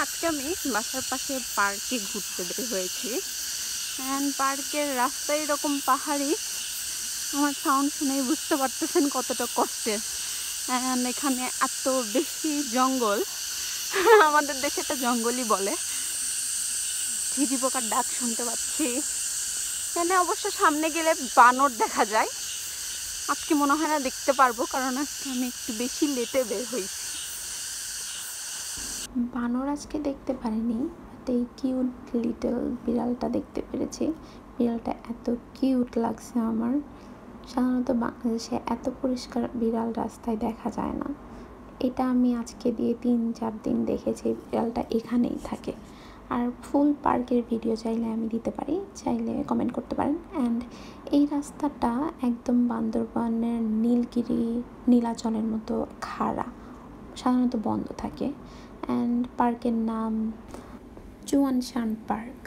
আজকে আমি বাসার পাশে পার্কে ঘুরতে বের হয়েছি। অ্যান্ড পার্কের রাস্তা এরকম পাহাড়ি, আমার সাউন্ড শুনেই বুঝতে পারতেছেন কতটা কষ্টের। অ্যান্ড এখানে এত বেশি জঙ্গল, আমাদের দেশে এটা জঙ্গলই বলে। ঝিঝি পোকার ডাক শুনতে পাচ্ছি। এখানে অবশ্য সামনে গেলে বানর দেখা যায়। আজকে মনে হয় না দেখতে পারবো, কারণ আজকে আমি একটু বেশি লেটে বের হয়েছি। বানর আজকে দেখতে পারিনি, বাট এই কিউট লিটল বিড়ালটা দেখতে পেরেছি। বিড়ালটা এত কিউট লাগছে আমার। সাধারণত বাংলাদেশে এত পরিষ্কার বিড়াল রাস্তায় দেখা যায় না। এটা আমি আজকে দিয়ে 3-4 দিন দেখেছি বিড়ালটা এখানেই থাকে। আর ফুল পার্কের ভিডিও চাইলে আমি দিতে পারি, চাইলে কমেন্ট করতে পারেন। অ্যান্ড এই রাস্তাটা একদম বান্দরবানের নীলগিরি নীলাচলের মতো খাড়া, সাধারণত বন্ধ থাকে। অ্যান্ড পার্কের নাম চুয়ানশান পার্ক।